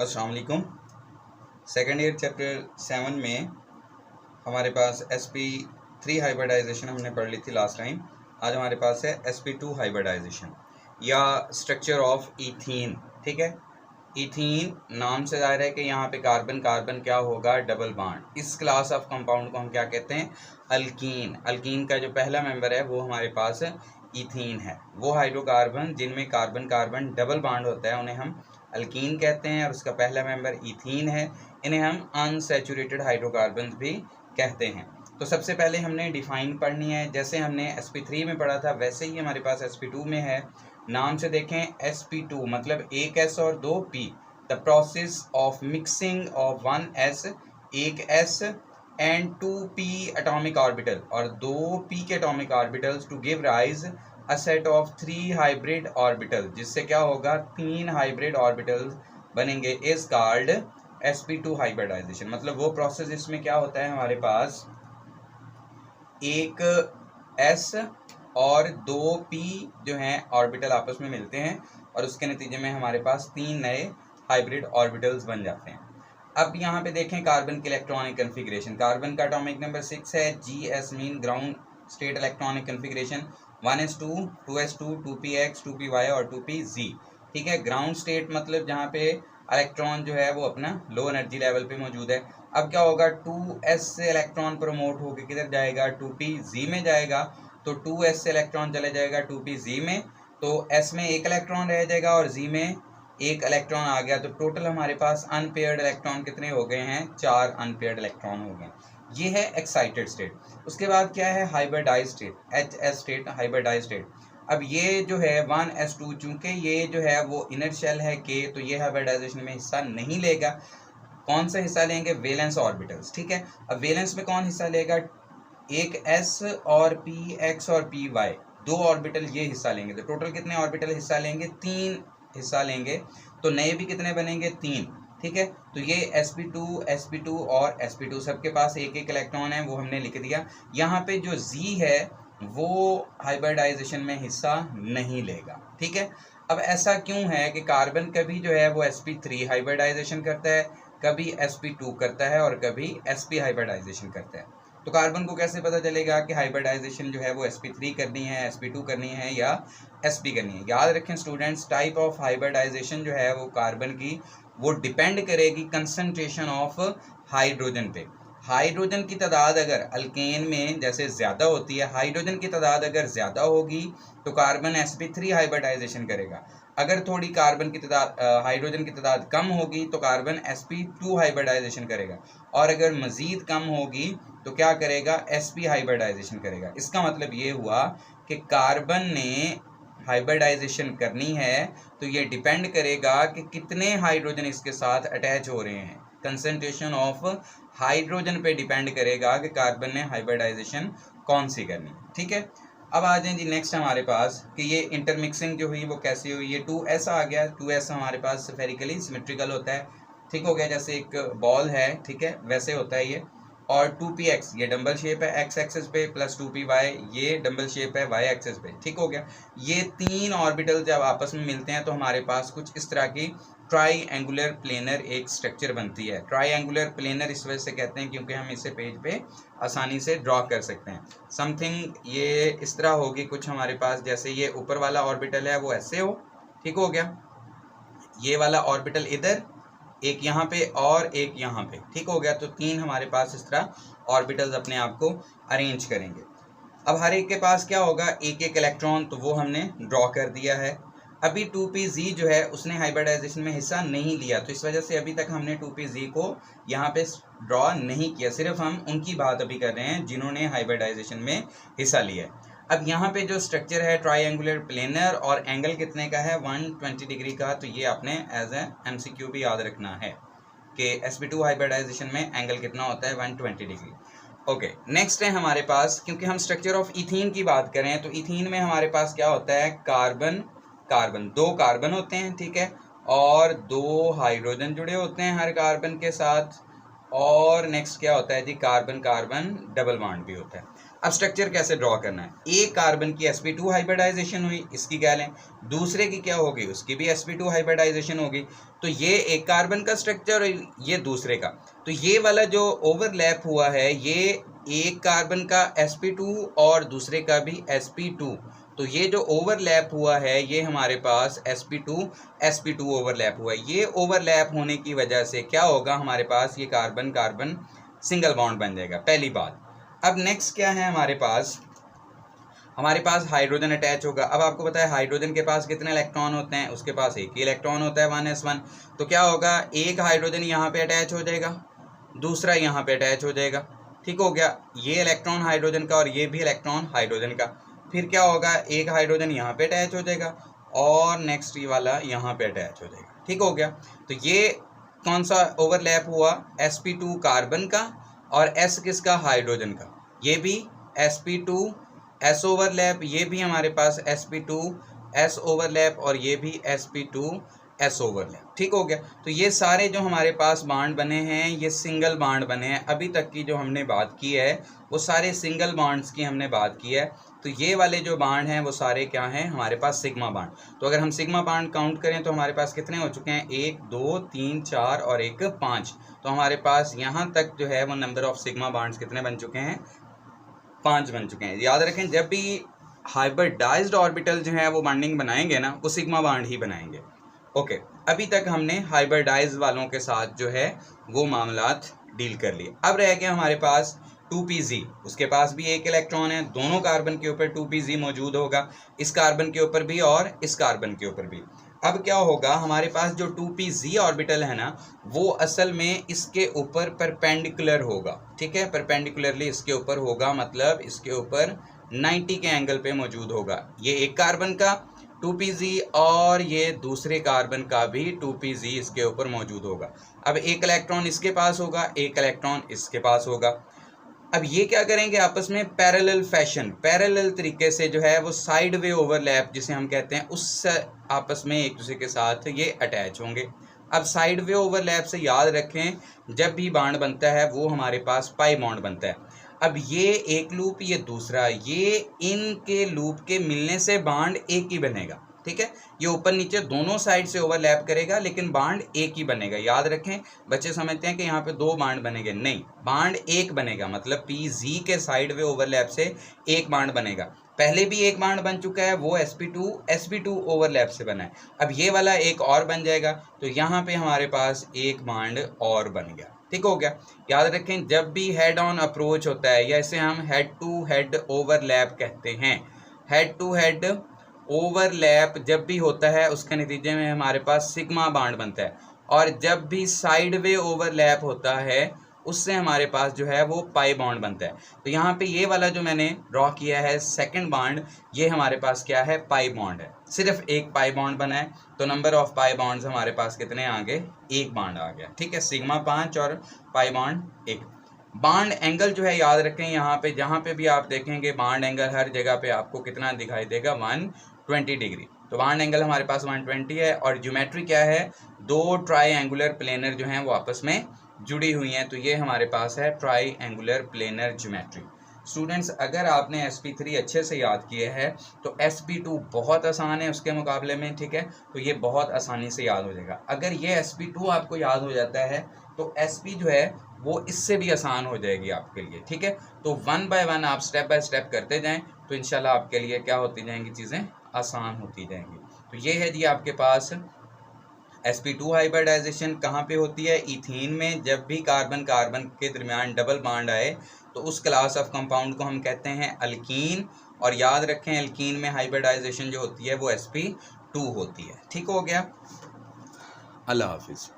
अस्सलाम वालेकुम। Second year chapter 7 में हमारे पास sp3 हाइब्रिडाइजेशन हमने पढ़ ली थी लास्ट टाइम। आज हमारे पास है sp2 हाइब्रिडाइजेशन या स्ट्रक्चर ऑफ ईथीन। ठीक है, ईथीन नाम से जाहिर है कि यहाँ पे कार्बन कार्बन क्या होगा, डबल बॉन्ड। इस क्लास ऑफ कंपाउंड को हम क्या कहते हैं, अल्कीन। अल्कीन का जो पहला मेंबर है वो हमारे पास ईथीन है। वो हाइड्रोकार्बन जिनमें कार्बन कार्बन डबल बॉन्ड होता है उन्हें हम अल्कीन कहते हैं, और उसका पहला मेंबर ईथीन है। इन्हें हम अनसैचुरेटेड हाइड्रोकार्बन भी कहते हैं। तो सबसे पहले हमने डिफाइन पढ़नी है। जैसे हमने sp3 में पढ़ा था वैसे ही हमारे पास sp2 में है। नाम से देखें, sp2 मतलब एक s और दो p। The process of mixing of one s, एक s and 2p atomic orbital और 2p के atomic orbitals to give rise a set of 3 hybrid orbital, जिससे क्या होगा, 3 हाइब्रिड ऑर्बिटल्स बनेंगे, इज कॉल्ड sp2 हाइब्रिडाइजेशन। मतलब वो प्रोसेस इसमें क्या होता है, हमारे पास एक s और 2p जो हैं ऑर्बिटल आपस में मिलते हैं और उसके नतीजे में हमारे पास 3 नए हाइब्रिड ऑर्बिटल्स बन जाते हैं। अब यहाँ पे देखें कार्बन की इलेक्ट्रॉनिक कन्फिग्रेशन। कार्बन का एटॉमिक नंबर 6 है। GS mean ground state electronic configuration 1s2, 2s2, 2px, 2py और 2pz। ठीक है, ग्राउंड स्टेट मतलब जहाँ पे इलेक्ट्रॉन जो है वो अपना लो एनर्जी लेवल पे मौजूद है। अब क्या होगा, 2s से इलेक्ट्रॉन प्रमोट होकर किधर जाएगा, 2pz में जाएगा। तो 2s से इलेक्ट्रॉन चले जाएगा 2pz में, तो s में एक इलेक्ट्रॉन रह जाएगा और z में एक इलेक्ट्रॉन आ गया। तो टोटल हमारे पास अनपेयर्ड इलेक्ट्रॉन कितने हो गए हैं, 4 अनपेयर्ड इलेक्ट्रॉन हो गए। ये है एक्साइटेड स्टेट। उसके बाद क्या है, hybridise state, HS state, hybridise state. अब ये जो है 1s2, चूंकि ये जो है वो इनर शेल है K, तो ये हाइब्रिडाइजेशन में हिस्सा नहीं लेगा। कौन सा हिस्सा लेंगे, वैलेंस ऑर्बिटल्स। ठीक है, अब वैलेंस में कौन हिस्सा लेगा, एक S और px और py, 2 ऑर्बिटल ये हिस्सा लेंगे। तो टोटल कितने ऑर्बिटल हिस्सा लेंगे, 3 हिस्सा लेंगे। तो नए भी कितने बनेंगे, 3। ठीक है, तो ये sp2 और sp2 सबके पास एक एक इलेक्ट्रॉन है, वो हमने लिख दिया। यहाँ पे जो Z है वो हाइब्रिडाइजेशन में हिस्सा नहीं लेगा। ठीक है, अब ऐसा क्यों है कि कार्बन कभी जो है वो sp3 हाइब्रिडाइजेशन करता है, कभी sp2 करता है और कभी sp हाइब्रिडाइजेशन करता है। तो कार्बन को कैसे पता चलेगा कि हाइब्रिडाइजेशन जो है वो sp3 करनी है, sp2 करनी है या sp करनी है। याद रखें स्टूडेंट्स, टाइप ऑफ हाइब्रिडाइजेशन जो है वो कार्बन की वो डिपेंड करेगी कंसंट्रेशन ऑफ हाइड्रोजन पे। हाइड्रोजन की तादाद अगर अल्केन में जैसे ज़्यादा होती है, हाइड्रोजन की तादाद अगर ज़्यादा होगी तो कार्बन sp3 हाइब्रिडाइजेशन करेगा। अगर थोड़ी कार्बन की तादाद हाइड्रोजन की तादाद कम होगी तो कार्बन sp2 हाइब्रिडाइजेशन करेगा, और अगर मज़ीद कम होगी तो क्या करेगा, sp हाइब्रिडाइजेशन करेगा। इसका मतलब ये हुआ कि कार्बन ने हाइब्रिडाइजेशन करनी है तो ये डिपेंड करेगा कि कितने हाइड्रोजन इसके साथ अटैच हो रहे हैं। कंसंट्रेशन ऑफ हाइड्रोजन पे डिपेंड करेगा कि कार्बन ने हाइब्रिडाइजेशन कौन सी करनी है। ठीक है, अब आ जाए जी नेक्स्ट हमारे पास कि ये इंटरमिक्सिंग जो हुई वो कैसी हुई। ये 2s आ गया, 2s हमारे पास स्फेरिकली सिमेट्रिकल होता है। ठीक हो गया, जैसे एक बॉल है, ठीक है, वैसे होता है ये। और 2px ये डबल शेप है x एक्सिस पे, प्लस 2py ये डबल शेप है y एक्सिस पे। ठीक हो गया, ये 3 ऑर्बिटल जब आपस में मिलते हैं तो हमारे पास कुछ इस तरह की ट्राई एंगुलर प्लेनर एक स्ट्रक्चर बनती है। ट्राई एंगुलर प्लेनर इस वजह से कहते हैं क्योंकि हम इसे पेज पे आसानी से ड्रॉ कर सकते हैं। समथिंग ये इस तरह होगी कुछ हमारे पास, जैसे ये ऊपर वाला ऑर्बिटल है वो ऐसे हो। ठीक हो गया, ये वाला ऑर्बिटल इधर, एक यहाँ पे और एक यहाँ पे। ठीक हो गया, तो 3 हमारे पास इस तरह ऑर्बिटल्स अपने आप को अरेंज करेंगे। अब हर एक के पास क्या होगा, एक एक इलेक्ट्रॉन, तो वो हमने ड्रॉ कर दिया है। अभी 2pz जो है उसने हाइब्रिडाइजेशन में हिस्सा नहीं लिया, तो इस वजह से अभी तक हमने 2pz को यहाँ पे ड्रॉ नहीं किया। सिर्फ हम उनकी बात अभी कर रहे हैं जिन्होंने हाइब्रिडाइजेशन में हिस्सा लिया है। अब यहाँ पे जो स्ट्रक्चर है ट्राइंगुलर प्लेनर, और एंगल कितने का है, 120 डिग्री का। तो ये आपने एज ए MCQ भी याद रखना है कि sp2 हाइब्रिडाइजेशन में एंगल कितना होता है, 120 डिग्री। ओके, नेक्स्ट है हमारे पास, क्योंकि हम स्ट्रक्चर ऑफ इथीन की बात करें तो इथीन में हमारे पास क्या होता है, कार्बन कार्बन, 2 कार्बन होते हैं। ठीक है, और 2 हाइड्रोजन जुड़े होते हैं हर कार्बन के साथ, और नेक्स्ट क्या होता है जी, कार्बन कार्बन डबल बॉन्ड भी होता है। अब स्ट्रक्चर कैसे ड्रॉ करना है, एक कार्बन की sp2 हाइब्रिडाइजेशन हुई, इसकी क्या लें, दूसरे की क्या होगी, उसकी भी sp2 हाइब्रिडाइजेशन होगी। तो ये एक कार्बन का स्ट्रक्चर और ये दूसरे का, तो ये वाला जो ओवरलैप हुआ है ये एक कार्बन का sp2 और दूसरे का भी sp2, तो ये जो ओवरलैप हुआ है ये हमारे पास sp2 ओवरलैप हुआ है। ये ओवरलैप होने की वजह से क्या होगा, हमारे पास ये कार्बन कार्बन सिंगल बॉन्ड बन जाएगा, पहली बात। अब नेक्स्ट क्या है, हमारे पास हाइड्रोजन अटैच होगा। अब आपको पता है हाइड्रोजन के पास कितने इलेक्ट्रॉन होते हैं, उसके पास एक ही इलेक्ट्रॉन होता है 1s1। तो क्या होगा, एक हाइड्रोजन यहाँ पे अटैच हो जाएगा, दूसरा यहाँ पे अटैच हो जाएगा, ठीक हो गया, ये इलेक्ट्रॉन हाइड्रोजन का और ये भी इलेक्ट्रॉन हाइड्रोजन का। फिर क्या होगा, एक हाइड्रोजन यहाँ पे अटैच हो जाएगा और नेक्स्ट ये वाला यहाँ पे अटैच हो जाएगा, ठीक हो गया। तो ये कौन सा ओवरलैप हुआ, sp2 कार्बन का और s किसका, हाइड्रोजन का। ये भी sp2 s ओवरलैप, ये भी हमारे पास sp2 s ओवरलैप और ये भी sp2 s ओवरलैप, ठीक हो गया। तो ये सारे जो हमारे पास बांड बने हैं ये सिंगल बांड बने हैं। अभी तक की जो हमने बात की है वो सारे सिंगल बांड्स की हमने बात की है। तो ये वाले जो बांड हैं वो सारे क्या हैं, हमारे पास सिग्मा बांड। तो अगर हम सिग्मा बांड काउंट करें तो हमारे पास कितने हो चुके हैं, 1 2 3 4 और एक 5। तो हमारे पास यहाँ तक जो है वो नंबर ऑफ सिग्मा बांड्स कितने बन चुके हैं, 5 बन चुके हैं। याद रखें जब भी हाइब्रिडाइज्ड ऑर्बिटल जो है वो बॉन्डिंग बनाएंगे ना, वो सिग्मा बांड ही बनाएंगे। ओके, अभी तक हमने हाइब्रिडाइज वालों के साथ जो है वो मामलात डील कर लिए। अब रह गया हमारे पास 2pz, उसके पास भी एक इलेक्ट्रॉन है, दोनों कार्बन के ऊपर 2pz मौजूद होगा, इस कार्बन के ऊपर भी और इस कार्बन के ऊपर भी। अब क्या होगा, हमारे पास जो 2pz ऑर्बिटल है ना वो असल में इसके ऊपर परपेंडिकुलर होगा, ठीक है, परपेंडिकुलरली इसके ऊपर होगा, मतलब इसके ऊपर 90 के एंगल पे मौजूद होगा। ये एक कार्बन का 2pz और ये दूसरे कार्बन का भी 2pz इसके ऊपर मौजूद होगा। अब एक इलेक्ट्रॉन इसके पास होगा, एक इलेक्ट्रॉन इसके पास होगा। अब ये क्या करेंगे, आपस में पैरेलल फैशन, पैरेलल तरीके से जो है वो साइड वे ओवरलैप जिसे हम कहते हैं, उस आपस में एक दूसरे के साथ ये अटैच होंगे। अब साइड वे ओवरलैप से याद रखें जब भी बॉन्ड बनता है वो हमारे पास पाई बॉन्ड बनता है। अब ये एक लूप, ये दूसरा, ये इनके लूप के मिलने से बॉन्ड एक ही बनेगा, ठीक है। ये ऊपर नीचे दोनों साइड से ओवरलैप करेगा लेकिन बॉन्ड एक ही बनेगा। याद रखें, बच्चे समझते हैं कि यहाँ पे 2 बॉन्ड बनेंगे, नहीं, बॉन्ड एक बनेगा, मतलब pz के साइड वे ओवरलैप से एक बॉन्ड बनेगा। पहले भी एक बॉन्ड बन चुका है, वो sp2 ओवरलैप से बना है। अब ये वाला एक और बन जाएगा, तो यहाँ पे हमारे पास एक बॉन्ड और बन गया, ठीक हो गया। याद रखें जब भी हेड ऑन अप्रोच होता है या इसे हम हेड टू हेड ओवरलैप कहते हैं, हेड टू हेड ओवरलैप जब भी होता है उसके नतीजे में हमारे पास सिग्मा बॉन्ड बनता है, और जब भी साइड वे ओवरलैप होता है उससे हमारे पास जो है वो पाई बॉन्ड बनता है। तो यहाँ पे ये वाला जो मैंने ड्रॉ किया है सेकंड बॉन्ड, ये हमारे पास क्या है, पाई बॉन्ड है, सिर्फ एक पाई बॉन्ड बना है। तो नंबर ऑफ पाई बॉन्ड्स हमारे पास कितने आ गए, एक बॉन्ड आ गया, ठीक है, सिग्मा 5 और पाई बॉन्ड 1। बॉन्ड एंगल जो है याद रखें, यहाँ पे जहाँ पे भी आप देखेंगे बॉन्ड एंगल हर जगह पे आपको कितना दिखाई देगा, 120 डिग्री। तो बॉन्ड एंगल हमारे पास 120 है। और ज्योमेट्री क्या है, 2 ट्राईएंगुलर प्लेनर जो हैं वो आपस में जुड़ी हुई हैं, तो ये हमारे पास है ट्राईएंगुलर प्लेनर ज्योमेट्री। स्टूडेंट्स, अगर आपने sp3 अच्छे से याद किया है तो sp2 बहुत आसान है उसके मुकाबले में, ठीक है, तो ये बहुत आसानी से याद हो जाएगा। अगर ये sp2 आपको याद हो जाता है तो sp जो है वो इससे भी आसान हो जाएगी आपके लिए, ठीक है। तो 1 बाय 1 आप स्टेप बाय स्टेप करते जाएं तो इंशाल्लाह आपके लिए क्या होती जाएंगी, चीज़ें आसान होती जाएंगी। तो ये है जी आपके पास sp2 हाइब्रिडाइजेशन कहाँ पे होती है, इथीन में। जब भी कार्बन कार्बन के दरमियान डबल बॉन्ड आए तो उस क्लास ऑफ कंपाउंड को हम कहते हैं अल्कीन। और याद रखें अल्कीन में हाइब्रिडाइजेशन जो होती है वो sp2 होती है, ठीक हो गया। अल्लाह हाफिज़।